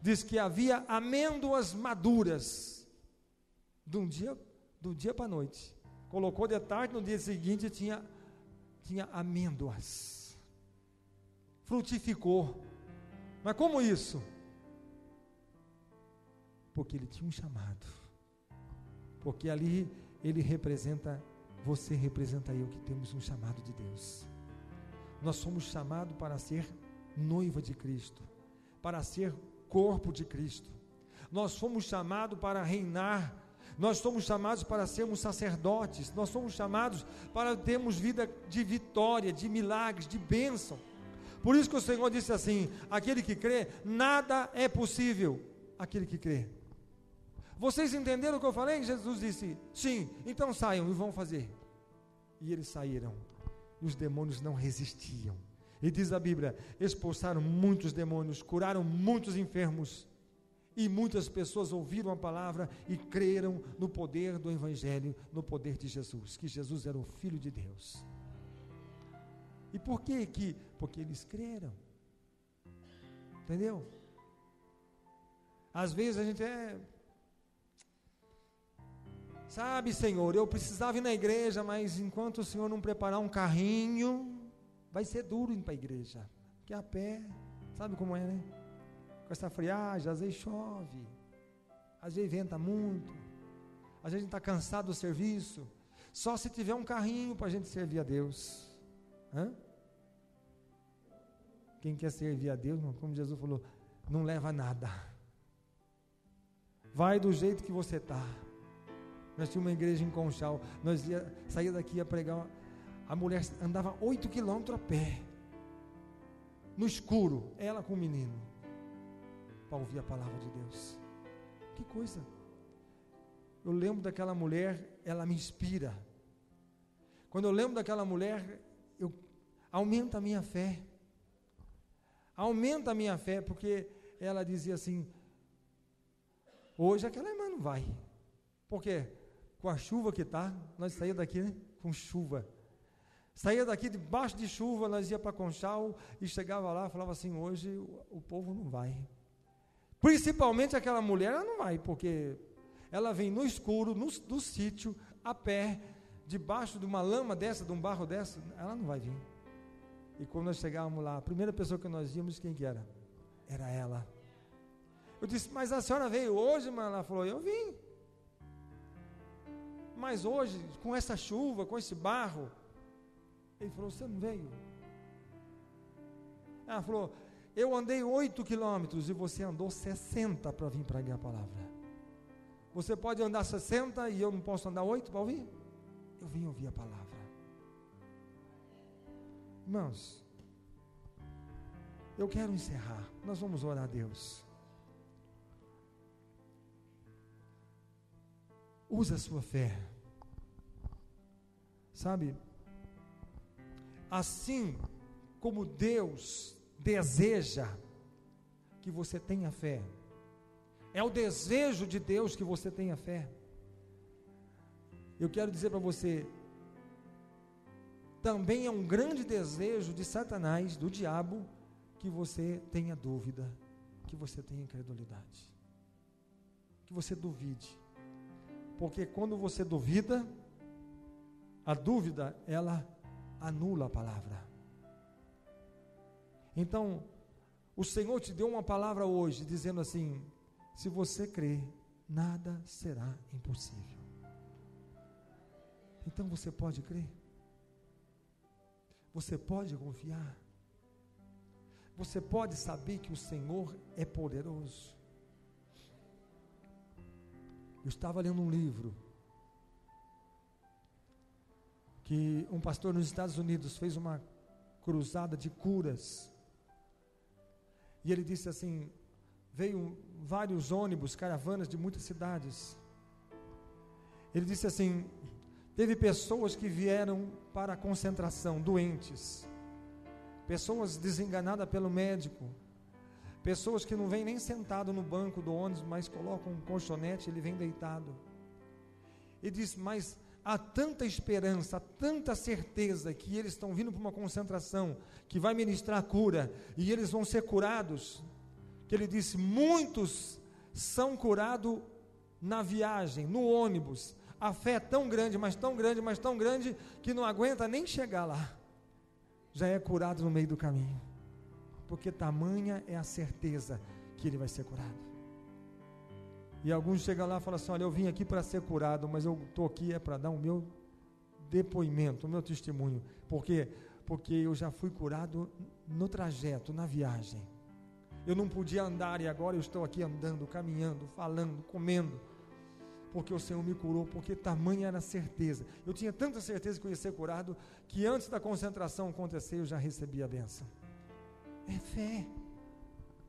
A: Diz que havia amêndoas maduras. Do dia para a noite. Colocou de tarde, no dia seguinte tinha amêndoas. Frutificou. Mas como isso? Porque ele tinha um chamado. Porque ali ele representa, você representa eu, que temos um chamado de Deus. Nós somos chamados para ser noiva de Cristo, para ser corpo de Cristo. Nós fomos chamados para reinar. Nós somos chamados para sermos sacerdotes. Nós somos chamados para termos vida de vitória, de milagres, de bênção. Por isso que o Senhor disse assim: aquele que crê, nada é possível. Aquele que crê. Vocês entenderam o que eu falei? Jesus disse, sim, então saiam e vão fazer. E eles saíram. E os demônios não resistiam. E diz a Bíblia, expulsaram muitos demônios, curaram muitos enfermos. E muitas pessoas ouviram a palavra e creram no poder do Evangelho, no poder de Jesus, que Jesus era o Filho de Deus. E por quê que? Porque eles creram. Entendeu? Às vezes a gente sabe, Senhor, eu precisava ir na igreja, mas enquanto o Senhor não preparar um carrinho, vai ser duro ir para a igreja. Porque a pé, sabe como é, né? Com essa friagem, às vezes chove, às vezes venta muito, às vezes a gente está cansado do serviço. Só se tiver um carrinho para a gente servir a Deus. Hã? Quem quer servir a Deus, como Jesus falou, não leva nada. Vai do jeito que você está. Nós tínhamos uma igreja em Conchal, saía daqui ia pregar, a mulher andava 8 quilômetros a pé, no escuro, ela com o menino, para ouvir a palavra de Deus. Que coisa! Eu lembro daquela mulher, ela me inspira. Quando eu lembro daquela mulher, aumenta a minha fé. Aumenta a minha fé, porque ela dizia assim, hoje aquela irmã não vai. Por quê? Com a chuva que está, nós saímos daqui, né? Com chuva. Saía daqui debaixo de chuva, nós ia para Conchal e chegava lá, falava assim, hoje o povo não vai. Principalmente aquela mulher, ela não vai, porque ela vem no escuro, do sítio, a pé, debaixo de uma lama dessa, de um barro dessa, ela não vai vir. E quando nós chegávamos lá, a primeira pessoa que nós vimos, quem que era? Era ela. Eu disse, mas a senhora veio hoje, mas ela falou, eu vim. Mas hoje, com essa chuva, com esse barro, ele falou, você não veio? Ela falou, eu andei 8 quilômetros e você andou 60 para vir pregar a palavra. Você pode andar 60 e eu não posso andar 8 para ouvir? Eu vim ouvir a palavra. Irmãos, eu quero encerrar. Nós vamos orar a Deus. Usa a sua fé. Sabe? Assim como Deus deseja que você tenha fé. É o desejo de Deus que você tenha fé. Eu quero dizer para você, também é um grande desejo de Satanás, do diabo, que você tenha dúvida, que você tenha incredulidade, que você duvide. Porque quando você duvida, a dúvida, ela anula a palavra. Então, o Senhor te deu uma palavra hoje, dizendo assim, se você crer, nada será impossível. Então você pode crer? Você pode confiar? Você pode saber que o Senhor é poderoso? Eu estava lendo um livro que um pastor nos Estados Unidos fez uma cruzada de curas, e ele disse assim, veio vários ônibus, caravanas de muitas cidades. Ele disse assim, teve pessoas que vieram para a concentração, doentes, pessoas desenganadas pelo médico, pessoas que não vêm nem sentado no banco do ônibus, mas colocam um colchonete, ele vem deitado. Ele diz, mas há tanta esperança, há tanta certeza que eles estão vindo para uma concentração que vai ministrar a cura, e eles vão ser curados, que ele disse, muitos são curados na viagem, no ônibus. A fé é tão grande, mas tão grande, mas tão grande, que não aguenta nem chegar lá, já é curado no meio do caminho, porque tamanha é a certeza que ele vai ser curado. E alguns chegam lá e falam assim, olha, eu vim aqui para ser curado, mas eu estou aqui para dar o meu depoimento, o meu testemunho. Por quê? Porque eu já fui curado no trajeto, na viagem. Eu não podia andar e agora eu estou aqui andando, caminhando, falando, comendo, porque o Senhor me curou, porque tamanha era a certeza. Eu tinha tanta certeza que eu ia ser curado, que antes da concentração acontecer, eu já recebi a bênção. É fé.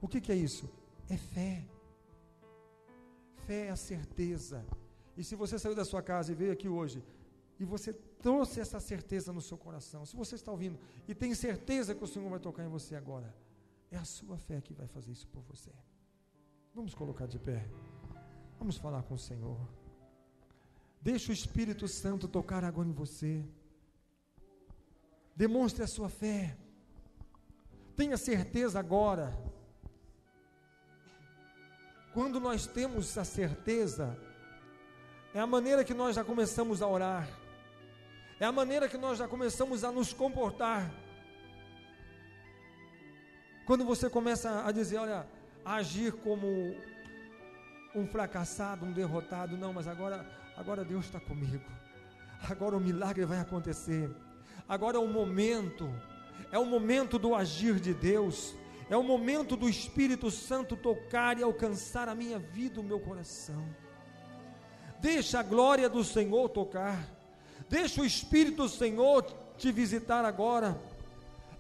A: O que é isso? É fé. Fé é a certeza. E se você saiu da sua casa e veio aqui hoje, e você trouxe essa certeza no seu coração, se você está ouvindo e tem certeza que o Senhor vai tocar em você agora, é a sua fé que vai fazer isso por você. Vamos colocar de pé. Vamos falar com o Senhor. Deixa o Espírito Santo tocar agora em você. Demonstre a sua fé. Tenha certeza agora. Quando nós temos a certeza, é a maneira que nós já começamos a orar, é a maneira que nós já começamos a nos comportar. Quando você começa a dizer, olha, a agir como um fracassado, um derrotado, não, mas agora Deus está comigo, agora o milagre vai acontecer, agora é o momento do agir de Deus, é o momento do Espírito Santo tocar e alcançar a minha vida, o meu coração. Deixa a glória do Senhor tocar, deixa o Espírito do Senhor te visitar agora.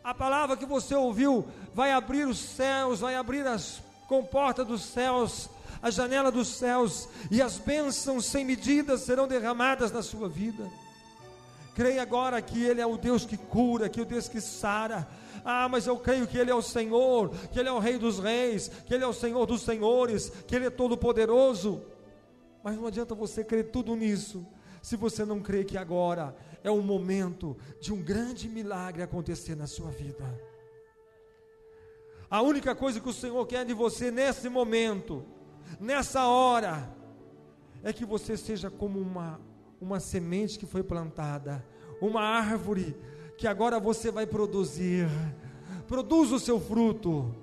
A: A palavra que você ouviu vai abrir os céus, vai abrir as comportas dos céus, a janela dos céus, e as bênçãos sem medidas serão derramadas na sua vida. Creia agora que Ele é o Deus que cura, que é o Deus que sara. Mas eu creio que Ele é o Senhor, que Ele é o Rei dos Reis, que Ele é o Senhor dos Senhores, que Ele é todo poderoso. Mas não adianta você crer tudo nisso, se você não crê que agora é o momento de um grande milagre acontecer na sua vida. A única coisa que o Senhor quer de você nesse momento, nessa hora, é que você seja como uma semente que foi plantada, uma árvore que agora você vai produzir. Produza o seu fruto,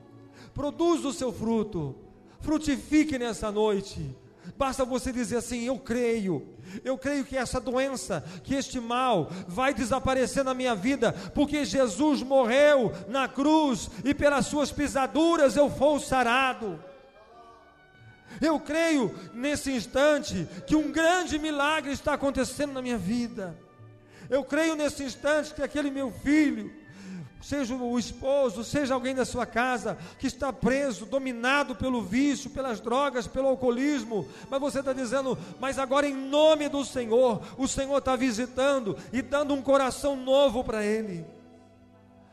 A: frutifique nessa noite. Basta você dizer assim, eu creio que essa doença, que este mal vai desaparecer na minha vida, porque Jesus morreu na cruz, e pelas suas pisaduras eu fui sarado. Eu creio nesse instante que um grande milagre está acontecendo na minha vida. Eu creio nesse instante que aquele meu filho, seja o esposo, seja alguém da sua casa, que está preso, dominado pelo vício, pelas drogas, pelo alcoolismo, mas você está dizendo, mas agora em nome do Senhor, o Senhor está visitando e dando um coração novo para ele.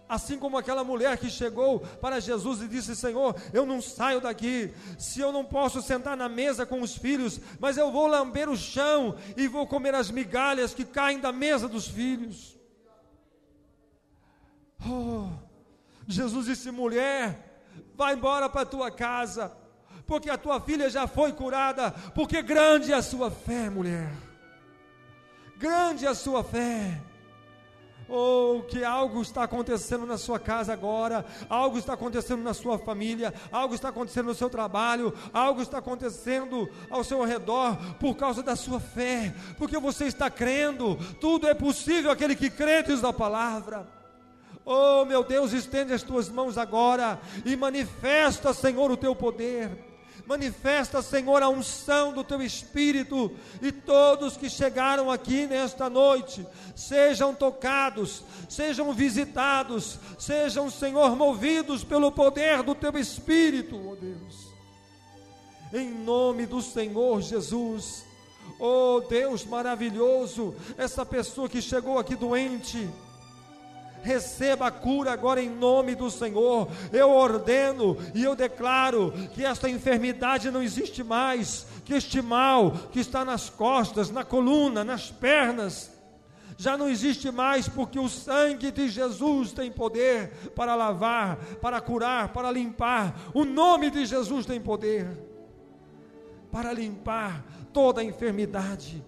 A: Assim como aquela mulher que chegou para Jesus e disse, Senhor, eu não saio daqui, se eu não posso sentar na mesa com os filhos, mas eu vou lamber o chão e vou comer as migalhas que caem da mesa dos filhos. Jesus disse, mulher, vai embora para a tua casa, porque a tua filha já foi curada, porque grande é a sua fé, mulher, grande é a sua fé. Que algo está acontecendo na sua casa agora, algo está acontecendo na sua família, algo está acontecendo no seu trabalho, algo está acontecendo ao seu redor, por causa da sua fé, porque você está crendo. Tudo é possível aquele que crê, diz a palavra. Meu Deus, estende as tuas mãos agora e manifesta, Senhor, o teu poder. Manifesta, Senhor, a unção do teu Espírito, e todos que chegaram aqui nesta noite, sejam tocados, sejam visitados, sejam, Senhor, movidos pelo poder do teu Espírito, ó Deus, em nome do Senhor Jesus. Deus maravilhoso, essa pessoa que chegou aqui doente, receba a cura agora em nome do Senhor. Eu ordeno e eu declaro que esta enfermidade não existe mais, que este mal que está nas costas, na coluna, nas pernas, já não existe mais, porque o sangue de Jesus tem poder para lavar, para curar, para limpar. O nome de Jesus tem poder para limpar toda a enfermidade,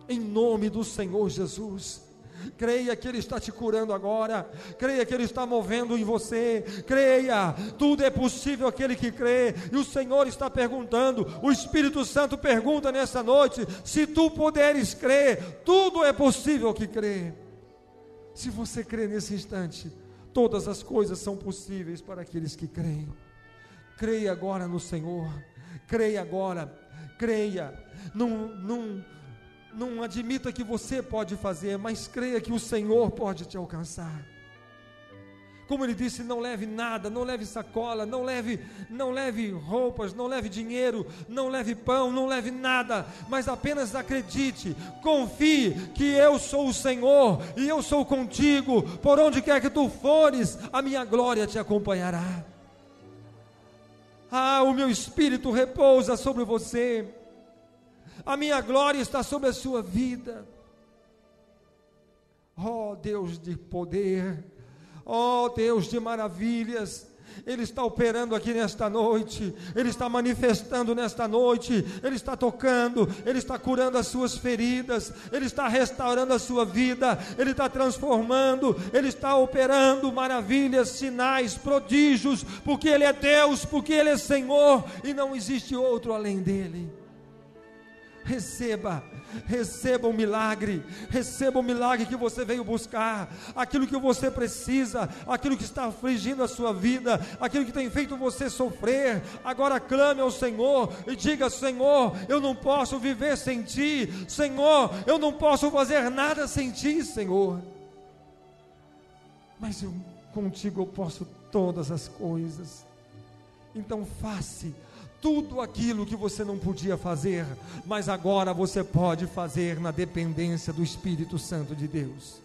A: em nome do Senhor Jesus. Creia que Ele está te curando agora, creia que Ele está movendo em você, creia, tudo é possível aquele que crê. E o Senhor está perguntando, o Espírito Santo pergunta nessa noite, se tu puderes crer, tudo é possível que crê. Se você crê nesse instante, todas as coisas são possíveis para aqueles que creem. Creia agora no Senhor, creia agora, creia, não admita que você pode fazer, mas creia que o Senhor pode te alcançar. Como Ele disse, não leve nada, não leve sacola, não leve roupas, não leve dinheiro, não leve pão, não leve nada, mas apenas acredite, confie que eu sou o Senhor, e eu sou contigo, por onde quer que tu fores, a minha glória te acompanhará. O meu Espírito repousa sobre você, a minha glória está sobre a sua vida. Ó Deus de poder, ó Deus de maravilhas, Ele está operando aqui nesta noite, Ele está manifestando nesta noite, Ele está tocando, Ele está curando as suas feridas, Ele está restaurando a sua vida, Ele está transformando, Ele está operando maravilhas, sinais, prodígios, porque Ele é Deus, porque Ele é Senhor, e não existe outro além dEle. Receba o milagre que você veio buscar, aquilo que você precisa, aquilo que está afligindo a sua vida, aquilo que tem feito você sofrer. Agora clame ao Senhor e diga: Senhor, eu não posso viver sem Ti, Senhor, eu não posso fazer nada sem Ti, Senhor, mas contigo eu posso todas as coisas. Então faça tudo aquilo que você não podia fazer, mas agora você pode fazer na dependência do Espírito Santo de Deus.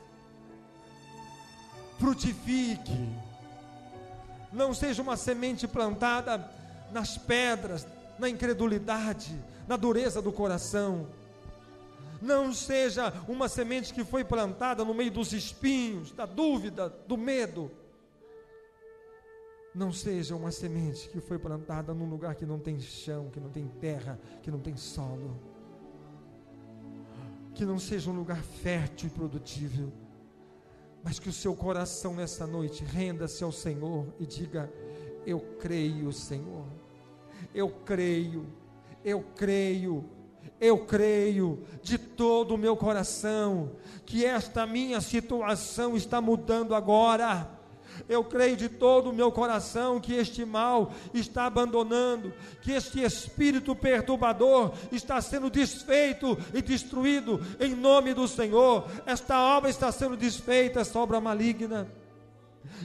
A: Frutifique, não seja uma semente plantada nas pedras, na incredulidade, na dureza do coração. Não seja uma semente que foi plantada no meio dos espinhos, da dúvida, do medo. Não seja uma semente que foi plantada num lugar que não tem chão, que não tem terra, que não tem solo. Que não seja um lugar fértil e produtível, mas que o seu coração nessa noite renda-se ao Senhor e diga: eu creio, Senhor, eu creio de todo o meu coração, que esta minha situação está mudando agora. Eu creio de todo o meu coração que este mal está abandonando, que este espírito perturbador está sendo desfeito e destruído em nome do Senhor. Esta obra está sendo desfeita, esta obra maligna,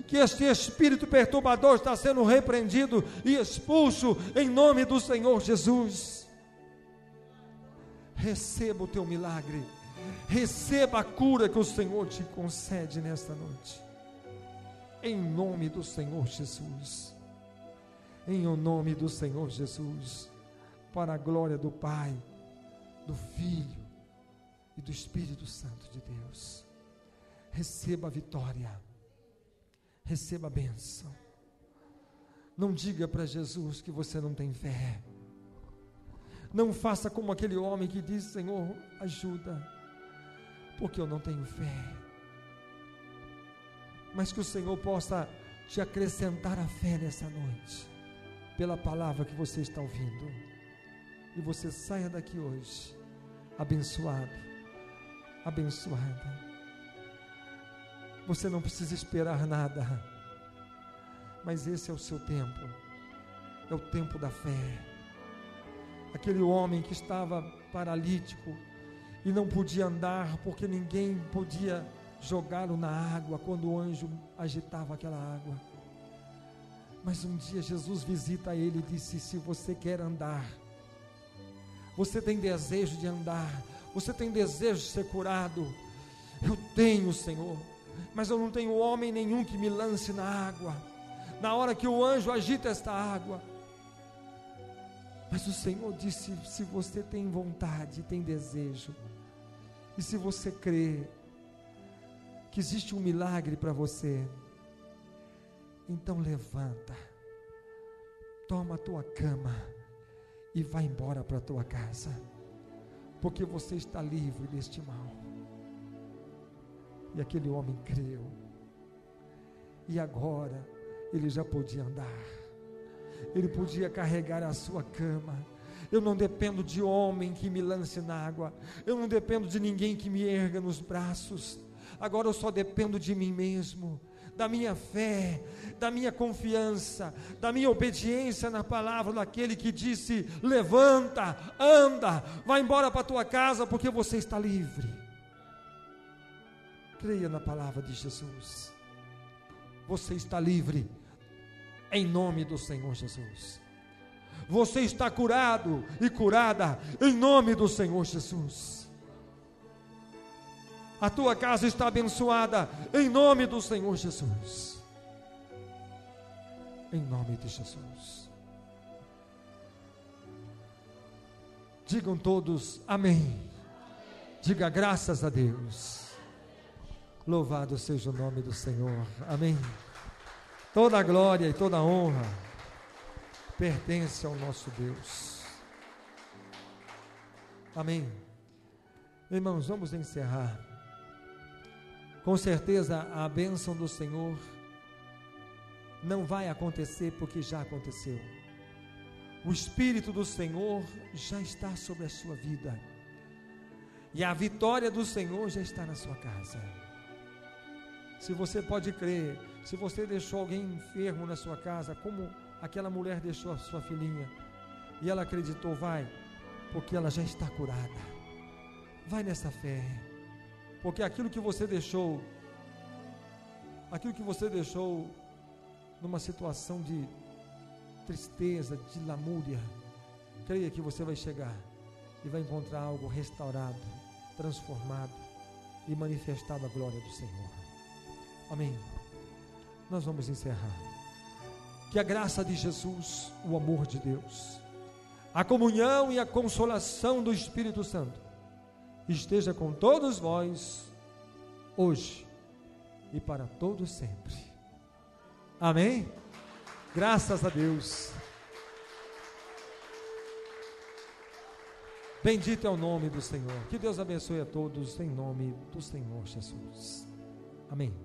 A: que este espírito perturbador está sendo repreendido e expulso em nome do Senhor Jesus. Receba o teu milagre, receba a cura que o Senhor te concede nesta noite. Em nome do Senhor Jesus, em nome do Senhor Jesus, para a glória do Pai, do Filho e do Espírito Santo de Deus. Receba a vitória, receba a bênção. Não diga para Jesus que você não tem fé. Não faça como aquele homem que diz: Senhor, ajuda, porque eu não tenho fé. Mas que o Senhor possa te acrescentar a fé nessa noite, pela palavra que você está ouvindo, e você saia daqui hoje abençoado, abençoada. Você não precisa esperar nada, mas esse é o seu tempo, é o tempo da fé. Aquele homem que estava paralítico e não podia andar, porque ninguém podia jogá-lo na água quando o anjo agitava aquela água. Mas um dia Jesus visita ele e disse: se você quer andar, você tem desejo de andar, você tem desejo de ser curado, eu tenho, Senhor, mas eu não tenho homem nenhum que me lance na água, na hora que o anjo agita esta água. Mas o Senhor disse: se você tem vontade, tem desejo, e se você crê que existe um milagre para você, então levanta, toma a tua cama e vai embora para a tua casa, porque você está livre deste mal. E aquele homem creu, e agora ele já podia andar, ele podia carregar a sua cama. Eu não dependo de homem que me lance na água, eu não dependo de ninguém que me erga nos braços. Agora eu só dependo de mim mesmo, da minha fé, da minha confiança, da minha obediência na palavra daquele que disse: levanta, anda, vai embora para a tua casa, porque você está livre. Creia na palavra de Jesus. Você está livre, em nome do Senhor Jesus. Você está curado e curada, em nome do Senhor Jesus. A tua casa está abençoada, em nome do Senhor Jesus. Em nome de Jesus. Digam todos amém. Diga graças a Deus. Louvado seja o nome do Senhor. Amém. Toda a glória e toda a honra pertence ao nosso Deus. Amém. Irmãos, vamos encerrar. Com certeza a bênção do Senhor não vai acontecer porque já aconteceu. O Espírito do Senhor já está sobre a sua vida. E a vitória do Senhor já está na sua casa. Se você pode crer, se você deixou alguém enfermo na sua casa, como aquela mulher deixou a sua filhinha, e ela acreditou, vai, porque ela já está curada. Vai nessa fé, porque aquilo que você deixou numa situação de tristeza, de lamúria, creia que você vai chegar e vai encontrar algo restaurado, transformado e manifestado a glória do Senhor. Amém. Nós vamos encerrar. Que a graça de Jesus, o amor de Deus, a comunhão e a consolação do Espírito Santo esteja com todos vós, hoje e para todos sempre. Amém? Graças a Deus. Bendito é o nome do Senhor. Que Deus abençoe a todos em nome do Senhor Jesus. Amém.